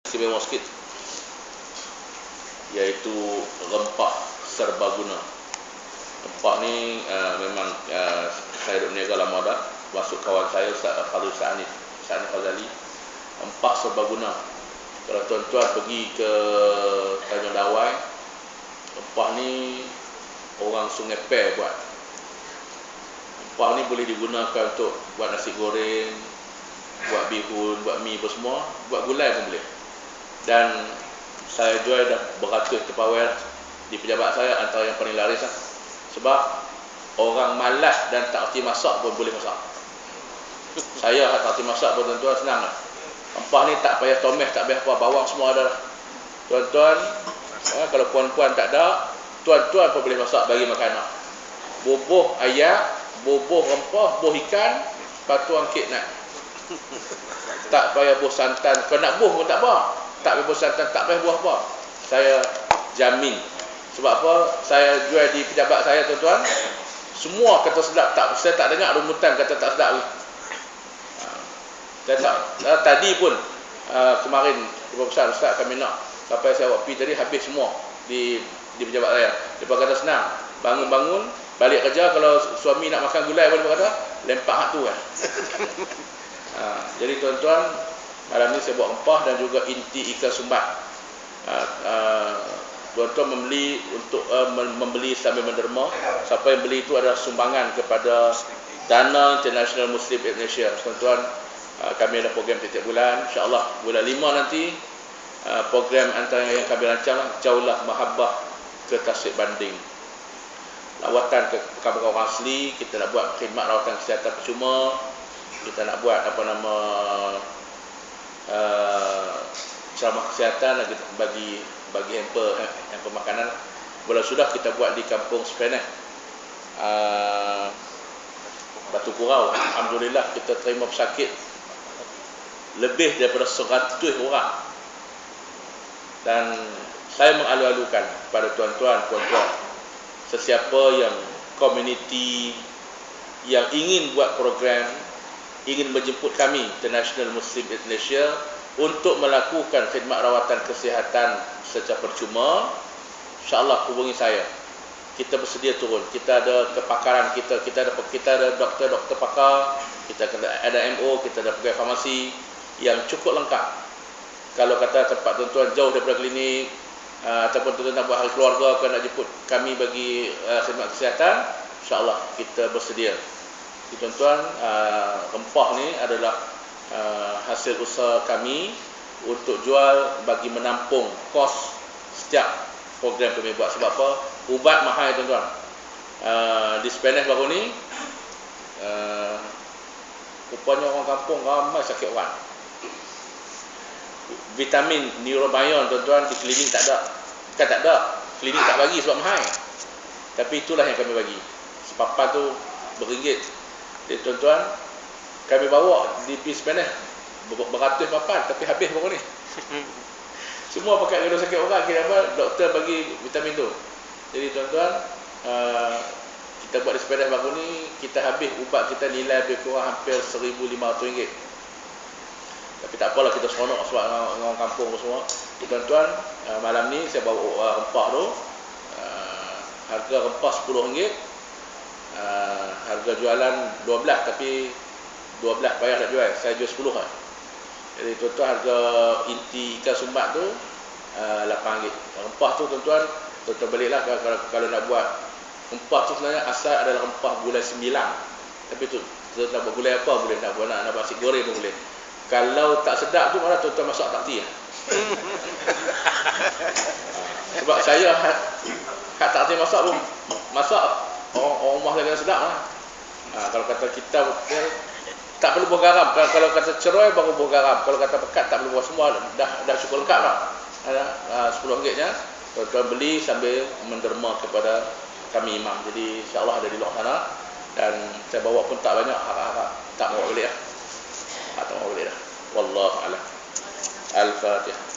istimewa sikit, iaitu rempah serbaguna. Rempah ni memang saya duduk niaga lama dah, masuk kawan saya Ustaz Fadil Sa'ani Fazali. Rempah serbaguna, kalau tuan-tuan pergi ke Tanjung Dawai, rempah ni orang Sungai Pe buat. Rempah ni boleh digunakan untuk buat nasi goreng, buat bihun, buat mi apa semua, buat gulai pun boleh. Dan saya jual dah beratus terpawai di pejabat saya, antara yang paling laris lah. Sebab orang malas dan tak erti masak pun boleh masak. Saya tak erti masak pun tuan-tuan senang lah. Rempah ni tak payah tomes, tak payah apa, bawang semua ada lah. Tuan-tuan, kalau puan-puan tak ada, tuan-tuan pun boleh masak bagi makan anak. Bubuh ayam, bubuh rempah, bubuh ikan, lepas tu angkit nak. Tak payah buah santan. Kalau nak buah pun tak apa, tak payah buah santan, tak payah buah apa. Saya jamin. Sebab apa? Saya jual di pejabat saya tuan-tuan, semua kata sedap. Saya tak dengar rumutan kata tak sedap. Saya tak, tadi pun kemarin besar Ustaz kami nak sampai saya buat pi tadi habis semua di pejabat saya. Dia kata senang, bangun-bangun balik kerja, kalau suami nak makan gulai pun dia kata lempak hak tu kan. Jadi tuan-tuan, malam ni saya buat rempah dan juga inti ikan sumbat. Tuan-tuan membeli untuk membeli sambil menderma. Siapa yang beli itu adalah sumbangan kepada Dana International Muslim Indonesia. Tuan-tuan, kami ada program setiap bulan. InsyaAllah bulan 5 nanti program antara yang kami rancang Jaulah Mahabbah ke Tasik Banding. Lawatan ke kampung orang asli, kita nak buat khidmat rawatan kesihatan percuma, kita nak buat ceramah kesihatan bagi hamper makanan. Bila sudah kita buat di kampung Sepeneh, Batu Kurau, alhamdulillah kita terima pesakit lebih daripada 100 orang. Dan saya mengalu-alukan kepada tuan-tuan, puan-puan, sesiapa yang komuniti yang ingin buat program, ingin menjemput kami International Muslim Indonesia untuk melakukan khidmat rawatan kesihatan secara percuma, insya-Allah hubungi saya. Kita bersedia turun. Kita ada kepakaran kita ada doktor pakar, kita ada MO, kita ada pegawai farmasi yang cukup lengkap. Kalau kata tempat tuan-tuan jauh daripada klinik, ataupun tuan-tuan nak buat hari keluarga, kalau nak jemput kami bagi khidmat kesihatan, insya-Allah kita bersedia. Tuan-tuan, rempah ni adalah hasil usaha kami untuk jual bagi menampung kos setiap program kami buat. Sebab apa? Ubat mahal tuan-tuan. Di Sepeneh baru ni rupanya orang kampung ramai sakit orang. Vitamin Neurobion tuan-tuan di klinik tak ada. Bukan tak ada, klinik tak bagi sebab mahal. Tapi itulah yang kami bagi. Sepapan tu RM1. Jadi tuan-tuan, kami bawa di Sepeneh beratus papan, tapi habis baru ni. Semua pakai gaduh sakit orang, kira apa, doktor bagi vitamin tu. Jadi tuan-tuan, kita buat di Sepeneh baru ni, kita habis ubat kita nilai lebih kurang hampir RM1,500. Tapi tak apalah, kita seronok sebab orang kampung semua. Tuan-tuan, malam ni saya bawa rempah tu, harga rempah RM10, harga jualan 12, tapi 12 payah nak jual, saya jual 10 lah. Jadi tuan-tuan, harga inti ikan sumbat tu RM8. Rempah tu tuan-tuan baliklah kalau nak buat. Rempah tu sebenarnya asal adalah rempah gulai 9. Tapi tu nak buat gulai apa boleh, nak buat nak nasi goreng pun boleh. Kalau tak sedap tu mana tuan-tuan masak tak erti. Sebab saya tak erti masak pun masak orang rumah saya kena sedap lah. Kalau kata kita tak perlu buah garam. Kalau kata ceroy baru buah garam. Kalau kata pekat tak perlu buah, semua dah cukup lengkap lah. RM10-nya tuan-tuan beli sambil menderma kepada kami imam. Jadi insya-Allah ada di luar sana. Dan saya bawa pun tak banyak, harap-harap tak bawa balik lah. Tak bawa balik dah. Wallahu a'lam. Al-Fatihah.